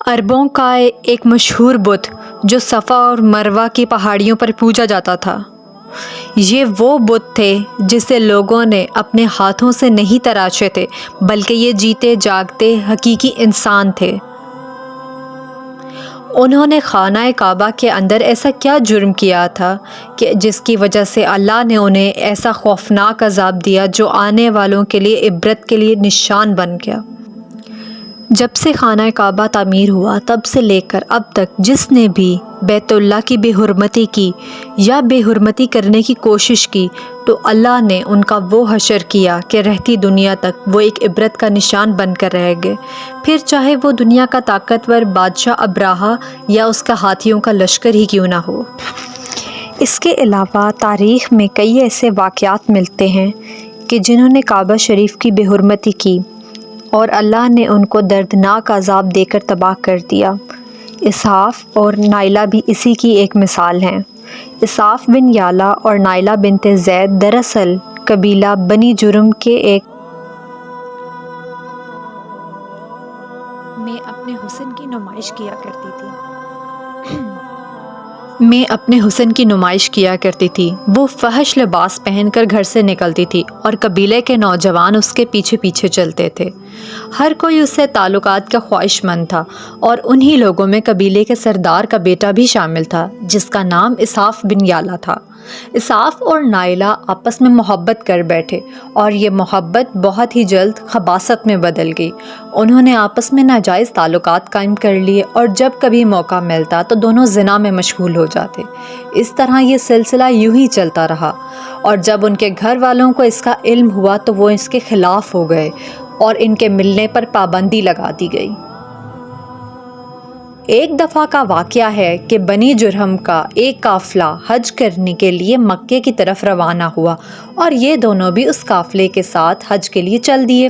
عربوں کا ایک مشہور بت جو صفا اور مروہ کی پہاڑیوں پر پوجا جاتا تھا۔ یہ وہ بت تھے جسے لوگوں نے اپنے ہاتھوں سے نہیں تراشے تھے، بلکہ یہ جیتے جاگتے حقیقی انسان تھے۔ انہوں نے خانہ کعبہ کے اندر ایسا کیا جرم کیا تھا کہ جس کی وجہ سے اللہ نے انہیں ایسا خوفناک عذاب دیا جو آنے والوں کے لیے عبرت کے لیے نشان بن گیا۔ جب سے خانہ کعبہ تعمیر ہوا تب سے لے کر اب تک جس نے بھی بیت اللہ کی بے حرمتی کی یا بے حرمتی کرنے کی کوشش کی تو اللہ نے ان کا وہ حشر کیا کہ رہتی دنیا تک وہ ایک عبرت کا نشان بن کر رہ گئے، پھر چاہے وہ دنیا کا طاقتور بادشاہ ابراہا یا اس کا ہاتھیوں کا لشکر ہی کیوں نہ ہو۔ اس کے علاوہ تاریخ میں کئی ایسے واقعات ملتے ہیں کہ جنہوں نے کعبہ شریف کی بے حرمتی کی اور اللہ نے ان کو دردناک عذاب دے کر تباہ کر دیا۔ اسحاف اور نائلہ بھی اسی کی ایک مثال ہیں۔ اسحاف بن یالا اور نائلہ بنت زید دراصل قبیلہ بنی جرم کے ایک میں اپنے حسن کی نمائش کیا کرتی تھی۔ وہ فحش لباس پہن کر گھر سے نکلتی تھی اور قبیلے کے نوجوان اس کے پیچھے پیچھے چلتے تھے۔ ہر کوئی اس سے تعلقات کا خواہش مند تھا اور انہی لوگوں میں قبیلے کے سردار کا بیٹا بھی شامل تھا جس کا نام اسحاف بن یالا تھا۔ اسحاف اور نائلہ آپس میں محبت کر بیٹھے اور یہ محبت بہت ہی جلد خباثت میں بدل گئی۔ انہوں نے آپس میں ناجائز تعلقات قائم کر لیے اور جب کبھی موقع ملتا تو دونوں زنا میں مشغول ہو جاتے۔ اس طرح یہ سلسلہ یوں ہی چلتا رہا اور جب ان کے گھر والوں کو اس کا علم ہوا تو وہ اس کے خلاف ہو گئے اور ان کے ملنے پر پابندی لگا دی گئی۔ ایک دفعہ کا واقعہ ہے کہ بنی جرہم کا ایک قافلہ حج کرنے کے لیے مکے کی طرف روانہ ہوا اور یہ دونوں بھی اس قافلے کے ساتھ حج کے لیے چل دیے۔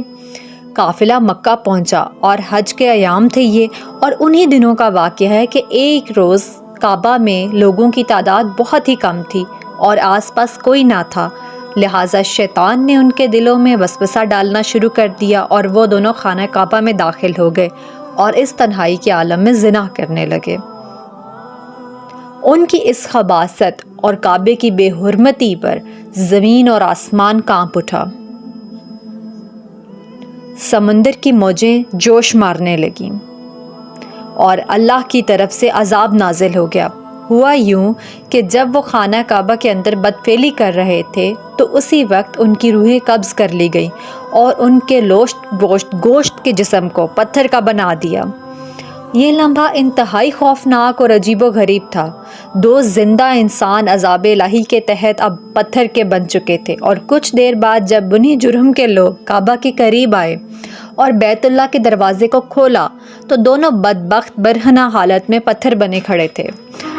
قافلہ مکہ پہنچا اور حج کے ایام تھے یہ، اور انہی دنوں کا واقعہ ہے کہ ایک روز کعبہ میں لوگوں کی تعداد بہت ہی کم تھی اور آس پاس کوئی نہ تھا، لہٰذا شیطان نے ان کے دلوں میں وسوسہ ڈالنا شروع کر دیا اور وہ دونوں خانہ کعبہ میں داخل ہو گئے اور اس تنہائی کے عالم میں زنا کرنے لگے۔ ان کی اس خباثت اور کعبے کی بے حرمتی پر زمین اور آسمان کانپ اٹھا۔ سمندر کی موجیں جوش مارنے لگیں اور اللہ کی طرف سے عذاب نازل ہو گیا۔ ہوا یوں کہ جب وہ خانہ کعبہ کے اندر بدفعلی کر رہے تھے تو اسی وقت ان کی روحیں قبض کر لی گئیں اور ان کے گوشت کے جسم کو پتھر کا بنا دیا۔ یہ لمحہ انتہائی خوفناک اور عجیب و غریب تھا۔ دو زندہ انسان عذاب الہی کے تحت اب پتھر کے بن چکے تھے، اور کچھ دیر بعد جب بنی جرہم کے لوگ کعبہ کے قریب آئے اور بیت اللہ کے دروازے کو کھولا تو دونوں بدبخت برہنہ حالت میں پتھر بنے کھڑے تھے۔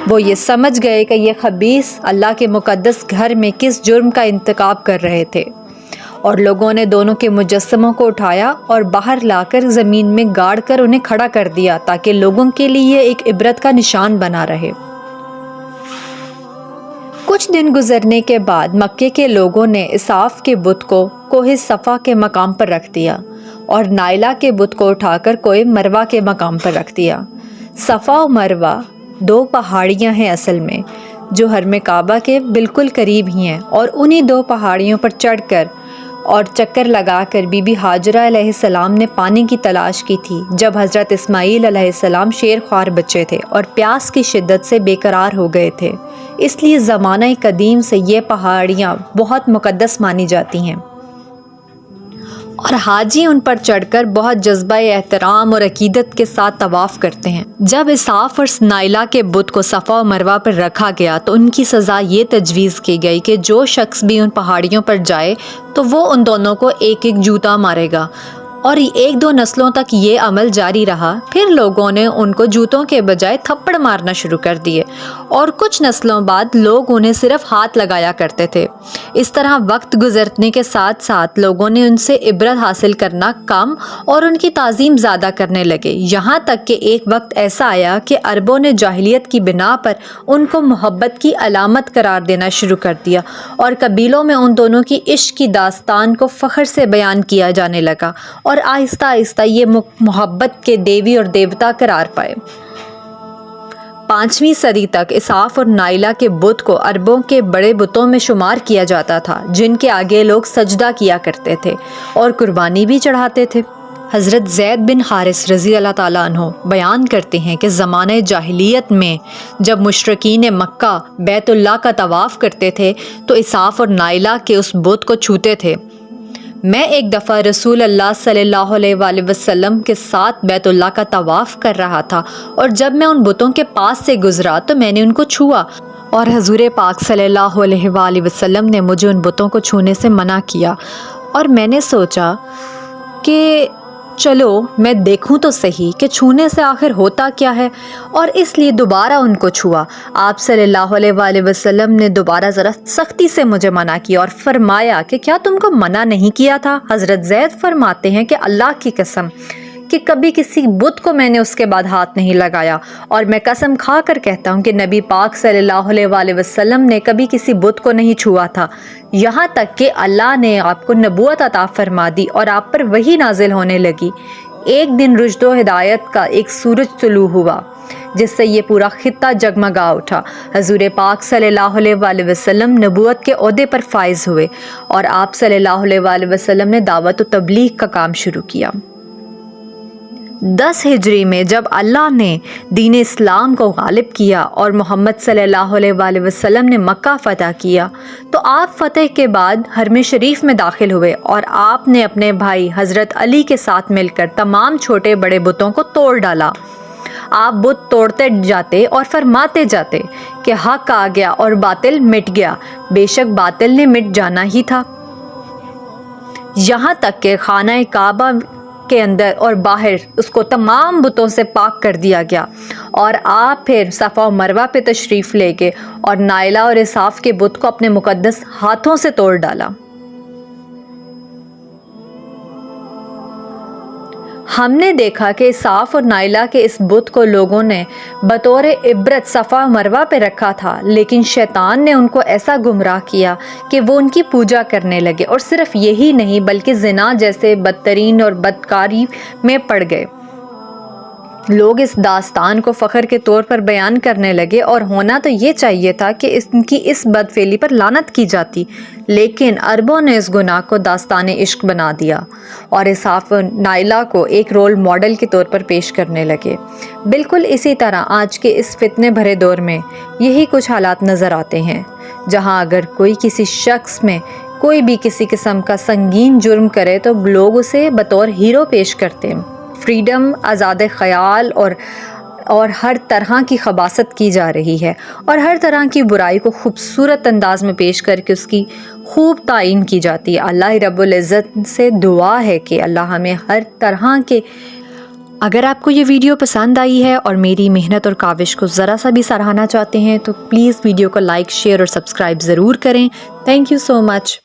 وہ یہ سمجھ گئے کہ یہ خبیث اللہ کے مقدس گھر میں کس جرم کا ارتکاب کر رہے تھے، اور لوگوں نے دونوں کے مجسموں کو اٹھایا اور باہر لا کر زمین میں گاڑ کر انہیں کھڑا کر دیا تاکہ لوگوں کے لیے یہ ایک عبرت کا نشان بنا رہے۔ کچھ دن گزرنے کے بعد مکے کے لوگوں نے اسحاف کے بت کو کوہ صفا کے مقام پر رکھ دیا اور نائلہ کے بت کو اٹھا کر کوہ مروہ کے مقام پر رکھ دیا۔ صفا و مروہ دو پہاڑیاں ہیں اصل میں، جو حرم کعبہ کے بالکل قریب ہی ہیں، اور انہی دو پہاڑیوں پر چڑھ کر اور چکر لگا کر بی بی ہاجرہ علیہ السلام نے پانی کی تلاش کی تھی جب حضرت اسماعیل علیہ السلام شیر خوار بچے تھے اور پیاس کی شدت سے بے قرار ہو گئے تھے۔ اس لیے زمانہ قدیم سے یہ پہاڑیاں بہت مقدس مانی جاتی ہیں اور حاجی ان پر چڑھ کر بہت جذبہ احترام اور عقیدت کے ساتھ طواف کرتے ہیں۔ جب اسحاف اور نائلہ کے بت کو صفا و مروہ پر رکھا گیا تو ان کی سزا یہ تجویز کی گئی کہ جو شخص بھی ان پہاڑیوں پر جائے تو وہ ان دونوں کو ایک ایک جوتا مارے گا، اور ایک دو نسلوں تک یہ عمل جاری رہا۔ پھر لوگوں نے ان کو جوتوں کے بجائے تھپڑ مارنا شروع کر دیے، اور کچھ نسلوں بعد لوگ انہیں صرف ہاتھ لگایا کرتے تھے۔ اس طرح وقت گزرنے کے ساتھ ساتھ لوگوں نے ان سے عبرت حاصل کرنا کم اور ان کی تعظیم زیادہ کرنے لگے، یہاں تک کہ ایک وقت ایسا آیا کہ عربوں نے جاہلیت کی بنا پر ان کو محبت کی علامت قرار دینا شروع کر دیا، اور قبیلوں میں ان دونوں کی عشق کی داستان کو فخر سے بیان کیا جانے لگا، اور آہستہ آہستہ یہ محبت کے دیوی اور دیوتا قرار پائے۔ 5ویں صدی تک اساف اور نائلہ کے بت کو عربوں کے بڑے بتوں میں شمار کیا جاتا تھا، جن کے آگے لوگ سجدہ کیا کرتے تھے اور قربانی بھی چڑھاتے تھے۔ حضرت زید بن حارث رضی اللہ تعالیٰ عنہ بیان کرتے ہیں کہ زمانہ جاہلیت میں جب مشرکین مکہ بیت اللہ کا طواف کرتے تھے تو اساف اور نائلہ کے اس بت کو چھوتے تھے۔ میں ایک دفعہ رسول اللہ صلی اللہ علیہ وآلہ وسلم کے ساتھ بیت اللہ کا طواف کر رہا تھا، اور جب میں ان بتوں کے پاس سے گزرا تو میں نے ان کو چھوا، اور حضور پاک صلی اللہ علیہ وآلہ وسلم نے مجھے ان بتوں کو چھونے سے منع کیا، اور میں نے سوچا کہ چلو میں دیکھوں تو صحیح کہ چھونے سے آخر ہوتا کیا ہے، اور اس لیے دوبارہ ان کو چھوا۔ آپ صلی اللہ علیہ وآلہ وسلم نے دوبارہ ذرا سختی سے مجھے منع کیا اور فرمایا کہ کیا تم کو منع نہیں کیا تھا؟ حضرت زید فرماتے ہیں کہ اللہ کی قسم کہ کبھی کسی بت کو میں نے اس کے بعد ہاتھ نہیں لگایا، اور میں قسم کھا کر کہتا ہوں کہ نبی پاک صلی اللہ علیہ وآلہ وسلم نے کبھی کسی بت کو نہیں چھوا تھا، یہاں تک کہ اللہ نے آپ کو نبوت عطا فرما دی اور آپ پر وحی نازل ہونے لگی۔ ایک دن رشد و ہدایت کا ایک سورج طلوع ہوا جس سے یہ پورا خطہ جگمگا اٹھا۔ حضور پاک صلی اللہ علیہ وآلہ وسلم نبوت کے عہدے پر فائز ہوئے، اور آپ صلی اللہ علیہ وآلہ وسلم نے دعوت و تبلیغ کا کام شروع کیا۔ 10 ہجری میں جب اللہ نے دین اسلام کو غالب کیا اور محمد صلی اللہ علیہ وآلہ وسلم نے مکہ فتح کیا تو آپ فتح کے بعد حرم شریف میں داخل ہوئے، اور آپ نے اپنے بھائی حضرت علی کے ساتھ مل کر تمام چھوٹے بڑے بتوں کو توڑ ڈالا۔ آپ بت توڑتے جاتے اور فرماتے جاتے کہ حق آ گیا اور باطل مٹ گیا، بے شک باطل نے مٹ جانا ہی تھا، یہاں تک کہ خانہ کعبہ کے اندر اور باہر اس کو تمام بتوں سے پاک کر دیا گیا۔ اور آپ پھر صفا و مروہ پہ تشریف لے گئے اور نائلہ اور اساف کے بت کو اپنے مقدس ہاتھوں سے توڑ ڈالا۔ ہم نے دیکھا کہ اساف اور نائلہ کے اس بت کو لوگوں نے بطور عبرت صفا و مروہ پہ رکھا تھا، لیکن شیطان نے ان کو ایسا گمراہ کیا کہ وہ ان کی پوجا کرنے لگے، اور صرف یہی نہیں بلکہ زنا جیسے بدترین اور بدکاری میں پڑ گئے۔ لوگ اس داستان کو فخر کے طور پر بیان کرنے لگے، اور ہونا تو یہ چاہیے تھا کہ ان کی اس بدفعلی پر لعنت کی جاتی، لیکن عربوں نے اس گناہ کو داستان عشق بنا دیا اور اساف و نائلہ کو ایک رول ماڈل کے طور پر پیش کرنے لگے۔ بالکل اسی طرح آج کے اس فتنے بھرے دور میں یہی کچھ حالات نظر آتے ہیں، جہاں اگر کوئی کسی شخص میں کوئی بھی کسی قسم کا سنگین جرم کرے تو لوگ اسے بطور ہیرو پیش کرتے ہیں۔ فریڈم، آزاد خیال اور ہر طرح کی خباثت کی جا رہی ہے، اور ہر طرح کی برائی کو خوبصورت انداز میں پیش کر کے اس کی خوب تعین کی جاتی ہے۔ اللہ رب العزت سے دعا ہے کہ اللہ ہمیں ہر طرح کے۔ اگر آپ کو یہ ویڈیو پسند آئی ہے اور میری محنت اور کاوش کو ذرا سا بھی سراہنا چاہتے ہیں تو پلیز ویڈیو کو لائک، شیئر اور سبسکرائب ضرور کریں۔ Thank you so much.